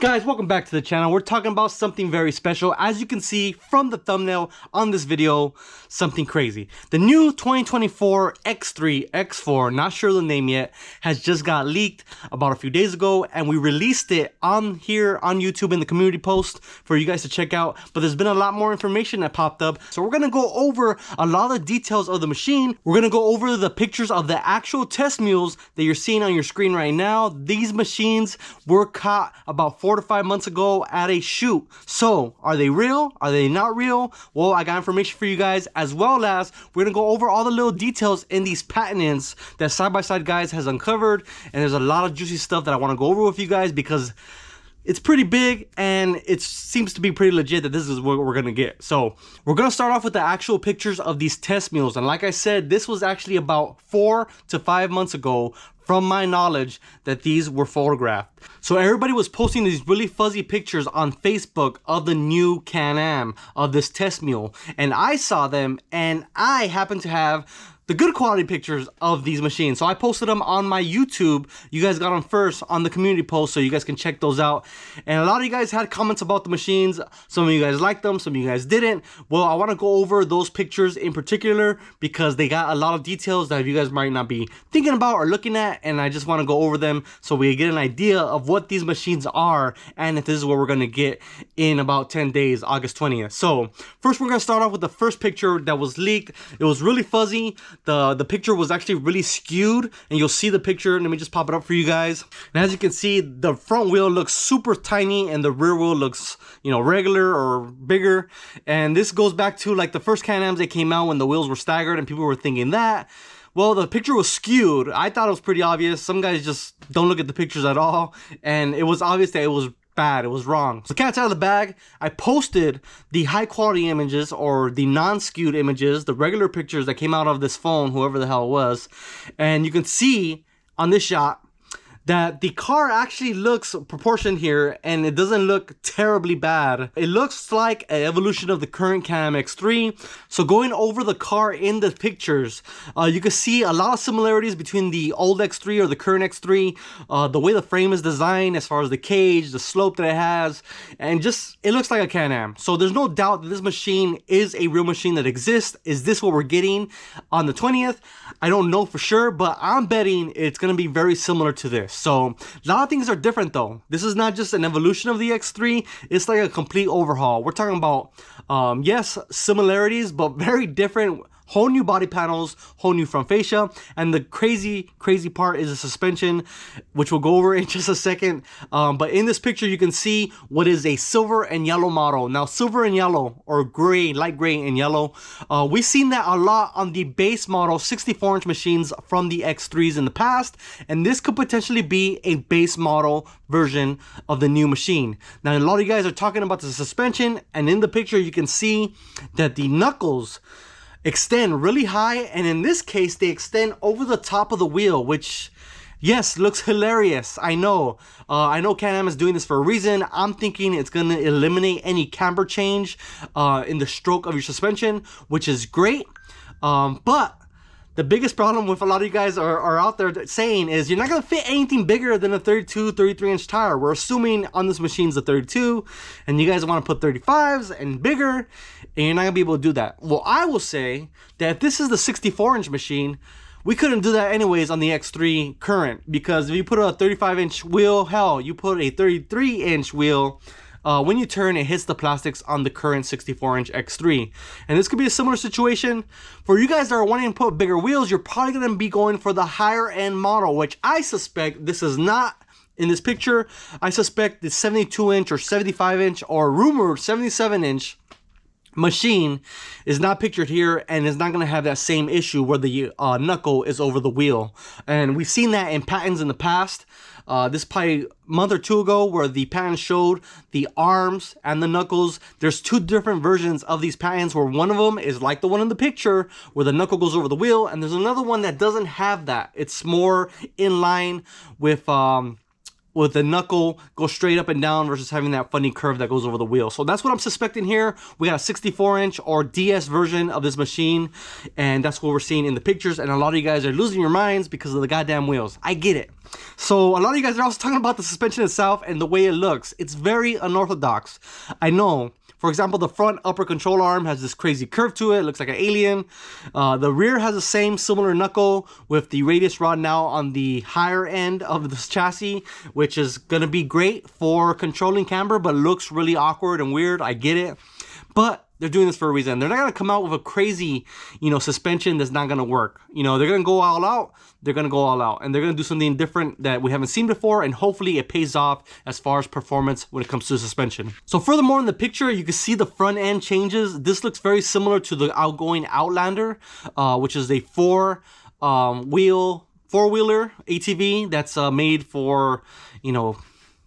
Guys, welcome back to the channel. We're talking about something very special. As you can see from the thumbnail on this video, something crazy. The new 2024 X3, X4, not sure the name yet, has just got leaked about a few days ago, and we released it on here on YouTube in the community post for you guys to check out. But there's been a lot more information that popped up, so we're gonna go over a lot of the details of the machine. We're gonna go over the pictures of the actual test mules that you're seeing on your screen right now. These machines were caught about 4 to 5 months ago at a shoot. So are they real? Are they not real? Well, I got information for you guys, as well as we're gonna go over all the little details in these patents that Side by Side Guys has uncovered. And there's a lot of juicy stuff that I want to go over with you guys because it's pretty big and it seems to be pretty legit that this is what we're gonna get. So we're gonna start off with the actual pictures of these test mules, and like I said, this was actually about 4 to 5 months ago from my knowledge that these were photographed. So everybody was posting these really fuzzy pictures on Facebook of the new Can-Am, of this test mule, and I saw them, and I happen to have the good quality pictures of these machines. So I posted them on my YouTube. You guys got them first on the community post, so you guys can check those out. And a lot of you guys had comments about the machines. Some of you guys liked them, some of you guys didn't. Well, I want to go over those pictures in particular because they got a lot of details that you guys might not be thinking about or looking at, and I just want to go over them so we get an idea of what these machines are and if this is what we're going to get in about 10 days, August 20th. So first we're going to start off with the first picture that was leaked. It was really fuzzy. The picture was actually really skewed, and you'll see the picture. Let me just pop it up for you guys. And as you can see, the front wheel looks super tiny and the rear wheel looks, you know, regular or bigger. And this goes back to like the first Can-Ams that came out when the wheels were staggered and people were thinking that. Well, the picture was skewed. I thought it was pretty obvious. Some guys just don't look at the pictures at all, and it was obvious that it was bad, it was wrong. So cat's out of the bag. I posted the high quality images, or the non-skewed images, the regular pictures that came out of this phone, whoever the hell it was, and you can see on this shot that the car actually looks proportioned here, and it doesn't look terribly bad. It looks like an evolution of the current Can-Am X3. So going over the car in the pictures, you can see a lot of similarities between the old X3 or the current X3, the way the frame is designed, as far as the cage, the slope that it has, and just it looks like a Can-Am. So there's no doubt that this machine is a real machine that exists. Is this what we're getting on the 20th? I don't know for sure, but I'm betting it's gonna be very similar to this. So a lot of things are different though. This is not just an evolution of the X3, it's like a complete overhaul. We're talking about, yes, similarities, but very different. Whole new body panels, whole new front fascia, and the crazy part is the suspension, which we'll go over in just a second. But in this picture, you can see what is a silver and yellow model. Now, silver and yellow, or gray, light gray and yellow, we've seen that a lot on the base model 64-inch machines from the X3s in the past, and this could potentially be a base model version of the new machine. Now, a lot of you guys are talking about the suspension, and in the picture, you can see that the knuckles extend really high, and in this case they extend over the top of the wheel, which, yes, looks hilarious. I know Can-Am is doing this for a reason. I'm thinking it's gonna eliminate any camber change in the stroke of your suspension, which is great. But the biggest problem with a lot of you guys are out there saying is you're not going to fit anything bigger than a 32, 33-inch tire. We're assuming on this machine's a 32, and you guys want to put 35s and bigger, and you're not going to be able to do that. Well, I will say that if this is the 64-inch machine, we couldn't do that anyways on the X3 current, because if you put a 35-inch wheel, hell, you put a 33-inch wheel, when you turn, it hits the plastics on the current 64-inch X3. And this could be a similar situation. For you guys that are wanting to put bigger wheels, you're probably going to be going for the higher end model, which I suspect this is not in this picture. I suspect the 72-inch or 75-inch or rumored 77-inch machine is not pictured here, and is not going to have that same issue where the knuckle is over the wheel. And we've seen that in patents in the past. This is probably a month or two ago where the patent showed the arms and the knuckles. There's two different versions of these patents, where one of them is like the one in the picture where the knuckle goes over the wheel, and there's another one that doesn't have that. It's more in line with with the knuckle go straight up and down versus having that funny curve that goes over the wheel. So that's what I'm suspecting here. We got a 64-inch or DS version of this machine, and that's what we're seeing in the pictures. And a lot of you guys are losing your minds because of the goddamn wheels. I get it. So a lot of you guys are also talking about the suspension itself and the way it looks. It's very unorthodox. I know. For example, the front upper control arm has this crazy curve to it. It looks like an alien. The rear has the same similar knuckle with the radius rod now on the higher end of this chassis, which is going to be great for controlling camber, but looks really awkward and weird. I get it. But they're doing this for a reason. They're not going to come out with a crazy, suspension that's not going to work. They're going to go all out. They're going to go all out. And they're going to do something different that we haven't seen before. And hopefully it pays off as far as performance when it comes to suspension. So furthermore, in the picture, you can see the front end changes. This looks very similar to the outgoing Outlander, which is a four-wheeler ATV that's made for,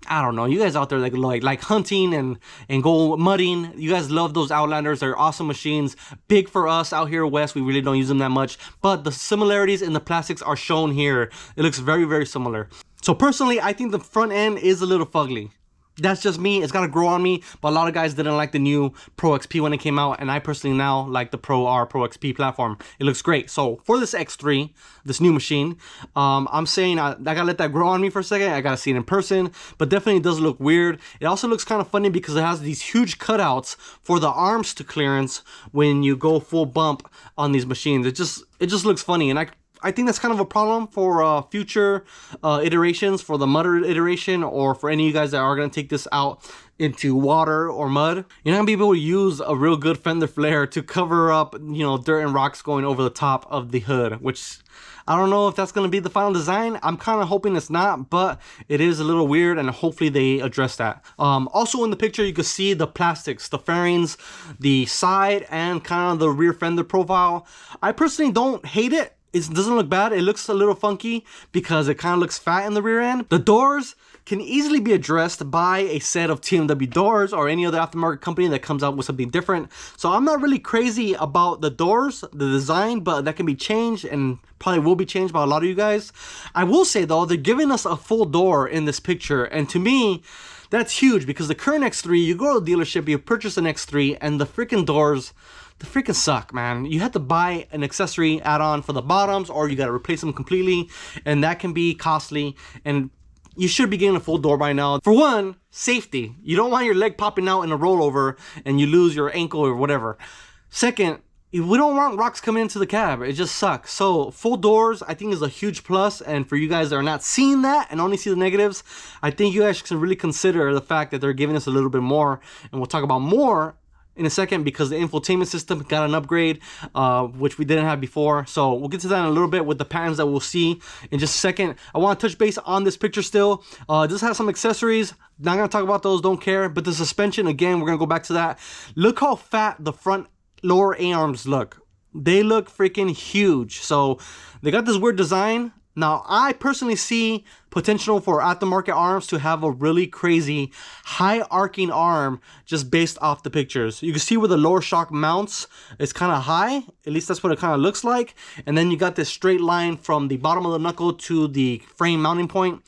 I don't know, you guys out there like hunting and go mudding. You guys love those Outlanders. They're awesome machines. Big for us out here west. We really don't use them that much. But the similarities in the plastics are shown here. It looks very, very similar. So personally, I think the front end is a little fugly. That's just me. It's got to grow on me. But a lot of guys didn't like the new Pro XP when it came out. And I personally now like the Pro XP platform. It looks great. So for this X3, this new machine, I'm saying I got to let that grow on me for a second. I got to see it in person. But definitely it does look weird. It also looks kind of funny because it has these huge cutouts for the arms to clearance when you go full bump on these machines. It just looks funny. And I think that's kind of a problem for future iterations, for the mudder iteration, or for any of you guys that are going to take this out into water or mud. You're not going to be able to use a real good fender flare to cover up, dirt and rocks going over the top of the hood, which I don't know if that's going to be the final design. I'm kind of hoping it's not, but it is a little weird, and hopefully they address that. Also in the picture, you can see the plastics, the fairings, the side, and kind of the rear fender profile. I personally don't hate it. It doesn't look bad. It looks a little funky because it kind of looks fat in the rear end. The doors can easily be addressed by a set of TMW doors or any other aftermarket company that comes out with something different. So I'm not really crazy about the doors, the design, but that can be changed and probably will be changed by a lot of you guys. I will say though, they're giving us a full door in this picture, and to me, that's huge because the current X3, you go to the dealership, you purchase an X3, and the freaking doors, they freaking suck, man. You have to buy an accessory add-on for the bottoms, or you got to replace them completely, and that can be costly. And you should be getting a full door by now. For one, safety. You don't want your leg popping out in a rollover and you lose your ankle or whatever. Second, we don't want rocks coming into the cab. It just sucks. So full doors, I think, is a huge plus. And for you guys that are not seeing that and only see the negatives, I think you guys should really consider the fact that they're giving us a little bit more. And we'll talk about more in a second because the infotainment system got an upgrade, which we didn't have before. So we'll get to that in a little bit with the patterns that we'll see in just a second. I want to touch base on this picture still. This has some accessories. Not going to talk about those, don't care. But the suspension, again, we're going to go back to that. Look how fat the front lower A-arms look. They look freaking huge. So they got this weird design. Now, I personally see potential for aftermarket arms to have a really crazy high arcing arm just based off the pictures. You can see where the lower shock mounts. It's kind of high. At least that's what it kind of looks like. And then you got this straight line from the bottom of the knuckle to the frame mounting point.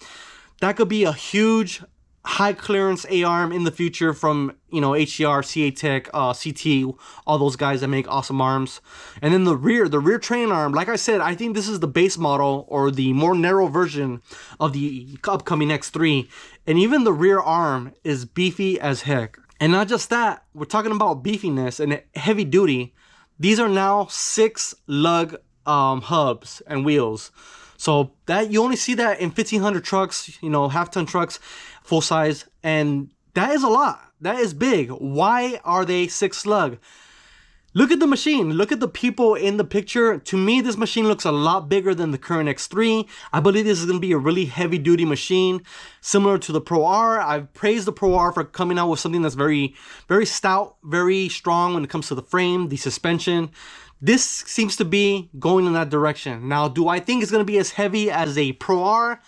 That could be a huge high clearance A-arm in the future from, HCR, CA Tech, CT, all those guys that make awesome arms. And then the rear train arm, like I said, I think this is the base model or the more narrow version of the upcoming X3. And even the rear arm is beefy as heck. And not just that, we're talking about beefiness and heavy duty. These are now 6 lug hubs and wheels. So that you only see that in 1500 trucks, half-ton trucks, full size, and that is a lot. That is big. Why are they 6 slug? Look at the machine. Look at the people in the picture. To me, this machine looks a lot bigger than the current X3. I believe this is going to be a really heavy-duty machine, similar to the Pro R. I've praised the Pro R for coming out with something that's very, very stout, very strong when it comes to the frame, the suspension. This seems to be going in that direction. Now, do I think it's going to be as heavy as a Pro R?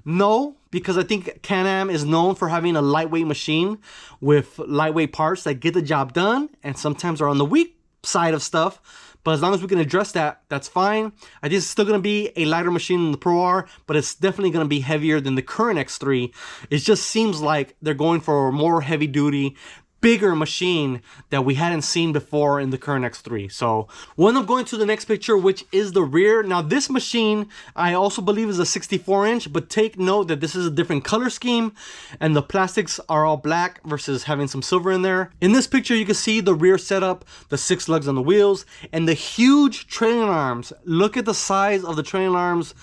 No, because I think Can-Am is known for having a lightweight machine with lightweight parts that get the job done and sometimes are on the weak side of stuff. but as long as we can address that, that's fine. I think it's still going to be a lighter machine than the Pro R, but it's definitely going to be heavier than the current X3. It just seems like they're going for a more heavy duty, bigger machine that we hadn't seen before in the current X3. So we'll end up going to the next picture, which is the rear. Now this machine, I also believe is a 64-inch, but take note that this is a different color scheme and the plastics are all black versus having some silver in there. In this picture, you can see the rear setup, the 6 lugs on the wheels, and the huge trailing arms. Look at the size of the trailing arms.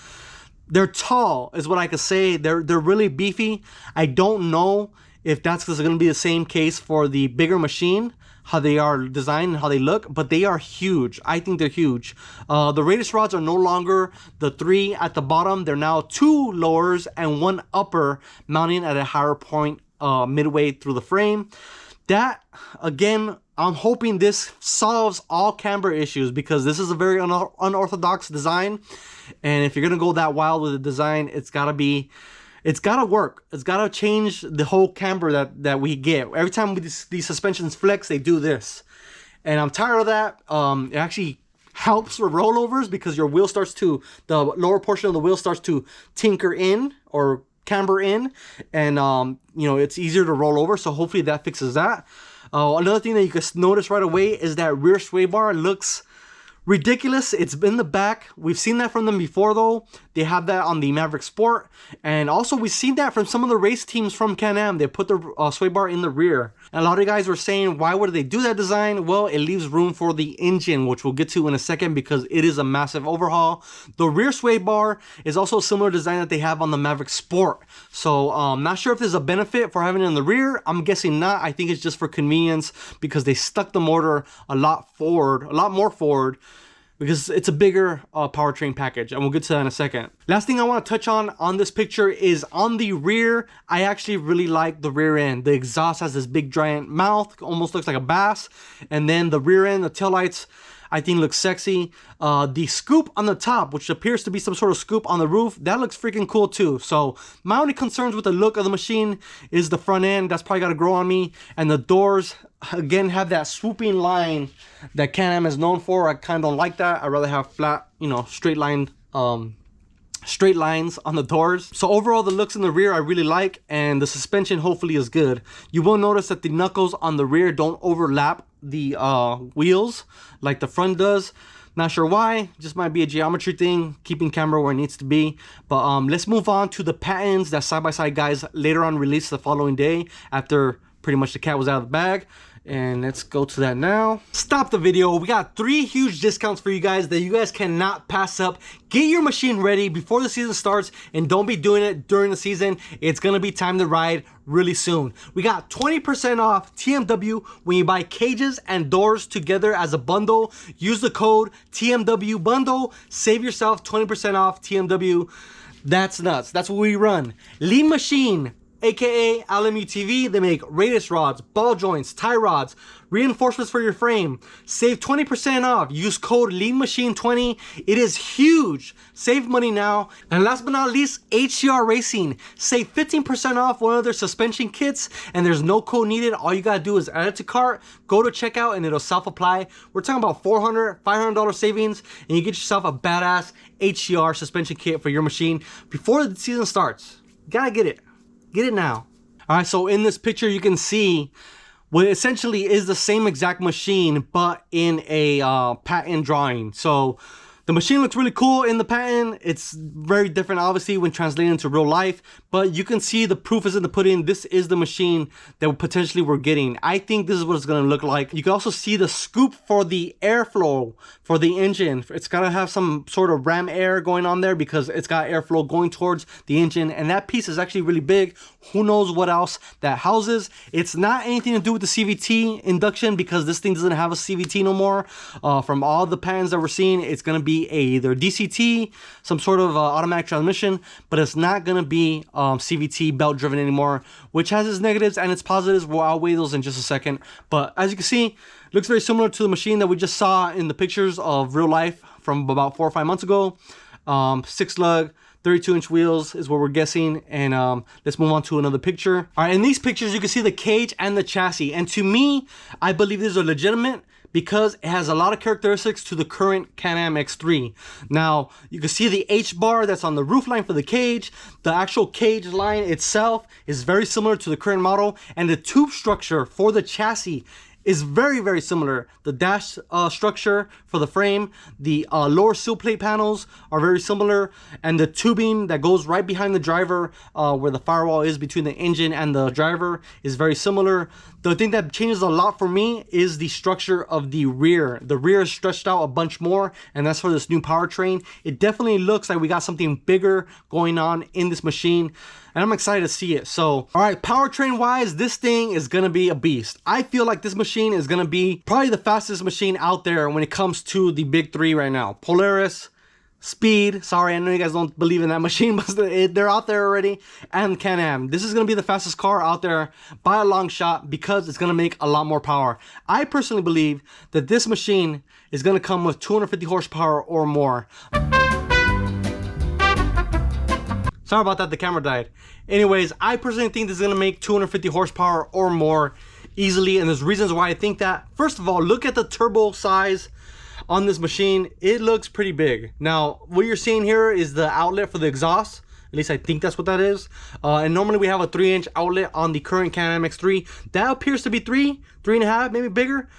They're tall is what I could say. They're really beefy. I don't know if that's going to be the same case for the bigger machine, how they are designed and how they look, but they are huge. I think they're huge. The radius rods are no longer the 3 at the bottom. They're now 2 lowers and 1 upper mounting at a higher point midway through the frame. That, again, I'm hoping this solves all camber issues because this is a very unorthodox design. And if you're going to go that wild with the design, it's got to work. It's got to change the whole camber that we get. Every time these suspensions flex, they do this. And I'm tired of that. It actually helps with rollovers because your wheel starts to, the lower portion of the wheel starts to tinker in or camber in. And, you know, it's easier to roll over. So hopefully that fixes that. Another thing that you can notice right away is that rear sway bar looks ridiculous. It's in the back. We've seen that from them before though. They have that on the Maverick Sport, and also we've seen that from some of the race teams from Can-Am. They put the sway bar in the rear, and a lot of you guys were saying, why would they do that design? Well, it leaves room for the engine, which we'll get to in a second because it is a massive overhaul. The rear sway bar is also a similar design that they have on the Maverick Sport, so not sure if there's a benefit for having it in the rear. I'm guessing not. I think it's just for convenience because they stuck the motor a lot more forward, because it's a bigger powertrain package, and we'll get to that in a second. Last thing I want to touch on this picture is on the rear. I actually really like the rear end. The exhaust has this big giant mouth, almost looks like a bass, and then the rear end, the taillights, I think looks sexy. The scoop on the top, which appears to be some sort of scoop on the roof, that looks freaking cool too. So my only concerns with the look of the machine is the front end. That's probably got to grow on me. And the doors, again, have that swooping line that Can-Am is known for. I kind of don't like that. I'd rather have flat, you know, straight lines on the doors. So overall, the looks in the rear I really like, and the suspension hopefully is good. You will notice that the knuckles on the rear don't overlap the wheels like the front does. Not sure why, just might be a geometry thing, keeping camera where it needs to be. But let's move on to the patents that side-by-side guys later on released the following day after pretty much the cat was out of the bag. And let's go to that now. Stop the video. We got 3 huge discounts for you guys that you guys cannot pass up. Get your machine ready before the season starts, and don't be doing it during the season. It's gonna be time to ride really soon. We got 20% off TMW when you buy cages and doors together as a bundle. Use the code TMW bundle. Save yourself 20% off TMW. That's nuts. That's what we run. Lean Machine, aka LMUTV, they make radius rods, ball joints, tie rods, reinforcements for your frame. Save 20% off. Use code LEANMACHINE20. It is huge. Save money now. And last but not least, HCR Racing. Save 15% off one of their suspension kits, and there's no code needed. All you gotta do is add it to cart, go to checkout, and it'll self-apply. We're talking about $400, $500 savings, and you get yourself a badass HCR suspension kit for your machine before the season starts. You gotta get it. Get it now. All right, so in this picture, you can see what essentially is the same exact machine, but in a patent drawing. So the machine looks really cool in the patent. It's very different, obviously, when translating into real life, but you can see the proof is in the pudding. This is the machine that potentially we're getting. I think this is what it's gonna look like. You can also see the scoop for the airflow for the engine. It's gotta have some sort of ram air going on there because it's got airflow going towards the engine, and that piece is actually really big. Who knows what else that houses. It's not anything to do with the CVT induction because this thing doesn't have a CVT no more. From all the patents that we're seeing, it's gonna be either DCT, some sort of automatic transmission, but it's not gonna be CVT belt driven anymore, which has its negatives and its positives. We'll outweigh those in just a second. But as you can see, looks very similar to the machine that we just saw in the pictures of real life from about 4 or 5 months ago. 6 lug, 32-inch wheels is what we're guessing. And let's move on to another picture. All right, in these pictures, you can see the cage and the chassis. And to me, I believe these are legitimate because it has a lot of characteristics to the current Can-Am X3. Now, you can see the H bar that's on the roof line for the cage. The actual cage line itself is very similar to the current model, and the tube structure for the chassis is very, very similar. The dash structure for the frame, the lower sill plate panels are very similar, and the tubing that goes right behind the driver, where the firewall is between the engine and the driver, is very similar. The thing that changes a lot for me is the structure of the rear. The rear is stretched out a bunch more, and that's for this new powertrain. It definitely looks like we got something bigger going on in this machine, and I'm excited to see it. So, all right, powertrain wise, this thing is gonna be a beast. I feel like this machine is gonna be probably the fastest machine out there when it comes to the big three right now. Polaris, Speed, sorry, I know you guys don't believe in that machine, but they're out there already, and Can-Am. This is gonna be the fastest car out there by a long shot because it's gonna make a lot more power. I personally believe that this machine is gonna come with 250 horsepower or more. Sorry about that, the camera died. Anyways, I personally think this is gonna make 250 horsepower or more easily, and there's reasons why I think that. First of all, look at the turbo size on this machine. It looks pretty big. Now, what you're seeing here is the outlet for the exhaust. At least I think that's what that is. And normally we have a 3-inch outlet on the current Can-Am X3. That appears to be 3.5, maybe bigger.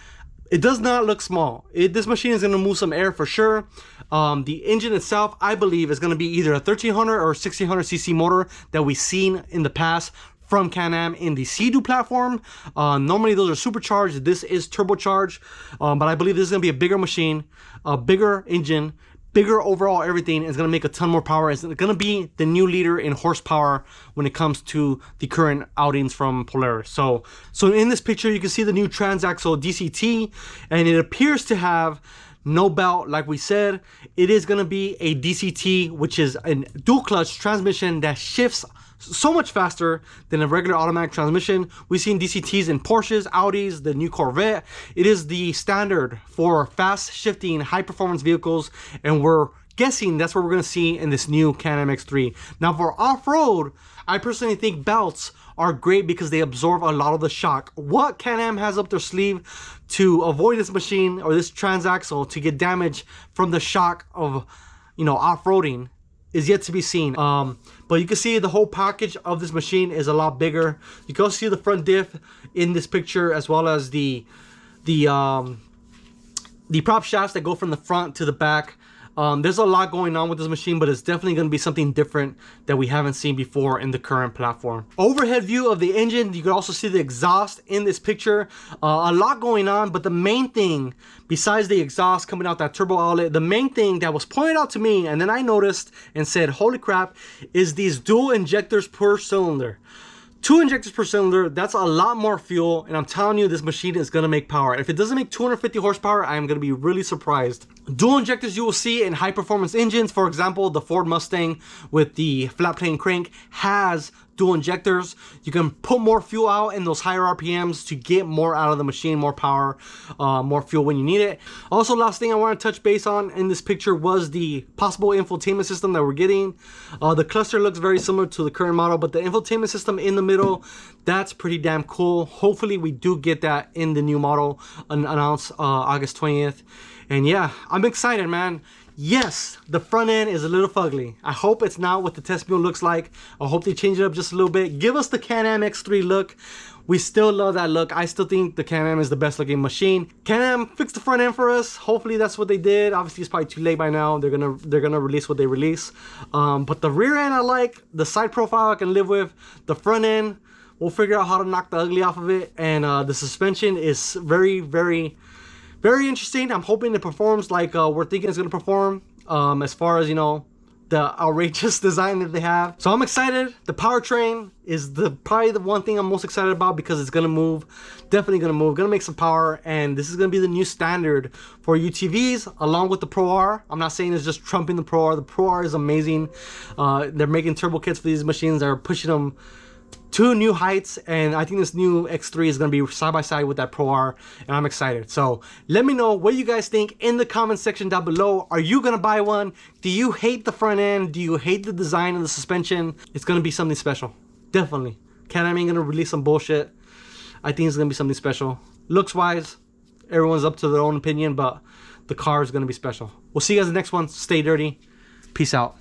It does not look small. This machine is gonna move some air for sure. The engine itself, I believe, is gonna be either a 1300 or 1600cc motor that we've seen in the past from Can-Am in the Sea-Doo platform. Normally those are supercharged. This is turbocharged, but I believe this is gonna be a bigger machine, a bigger engine, bigger overall everything. Is gonna make a ton more power. It's gonna be the new leader in horsepower when it comes to the current outings from Polaris. So in this picture, you can see the new transaxle DCT, and it appears to have no belt. Like we said, it is gonna be a DCT, which is a dual clutch transmission that shifts so much faster than a regular automatic transmission. We've seen DCTs in Porsches, Audis, the new Corvette. It is the standard for fast shifting high performance vehicles, and we're guessing that's what we're going to see in this new Can-Am X3. Now for off-road, I personally think belts are great because they absorb a lot of the shock. What Can-Am has up their sleeve to avoid this machine or this transaxle to get damage from the shock of, you know, off-roading is yet to be seen. But you can see the whole package of this machine is a lot bigger. You can also see the front diff in this picture, as well as the prop shafts that go from the front to the back. There's a lot going on with this machine, but it's definitely going to be something different that we haven't seen before in the current platform. Overhead view of the engine, you can also see the exhaust in this picture. A lot going on, but the main thing, besides the exhaust coming out that turbo outlet, the main thing that was pointed out to me, and then I noticed and said, holy crap, is these dual injectors per cylinder. 2 injectors per cylinder, that's a lot more fuel, and I'm telling you, this machine is gonna make power. If it doesn't make 250 horsepower, I'm gonna be really surprised. Dual injectors you will see in high performance engines. For example, the Ford Mustang with the flat plane crank has dual injectors. You can put more fuel out in those higher RPMs to get more out of the machine, more power, more fuel when you need it. Also, last thing I want to touch base on in this picture was the possible infotainment system that we're getting. The cluster looks very similar to the current model, but the infotainment system in the middle, that's pretty damn cool. Hopefully we do get that in the new model announced August 20th. And yeah, I'm excited, man. Yes, the front end is a little fugly. I hope it's not what the test mule looks like. I hope they change it up just a little bit. Give us the Can-Am X3 look. We still love that look. I still think the Can-Am is the best looking machine. Can-Am fixed the front end for us. Hopefully that's what they did. Obviously it's probably too late by now. They're gonna release what they release. But the rear end I like. The side profile I can live with. The front end, we'll figure out how to knock the ugly off of it. And the suspension is very, very interesting. I'm hoping it performs like we're thinking it's gonna perform, as far as, you know, the outrageous design that they have. So I'm excited. The powertrain is probably the one thing I'm most excited about because it's gonna move, definitely gonna move, gonna make some power, and this is gonna be the new standard for UTVs along with the Pro R. I'm not saying it's just trumping the Pro R. The Pro R is amazing. They're making turbo kits for these machines that are pushing them to new heights, and I think this new X3 is going to be side by side with that Pro R, and I'm excited. So let me know what you guys think in the comment section down below. Are you going to buy one? Do you hate the front end? Do you hate the design of the suspension? It's going to be something special, definitely. Can-Am ain't going to release some bullshit. I think it's going to be something special. Looks wise, Everyone's up to their own opinion, but the car is going to be special. We'll see you guys in the next one. Stay dirty. Peace out.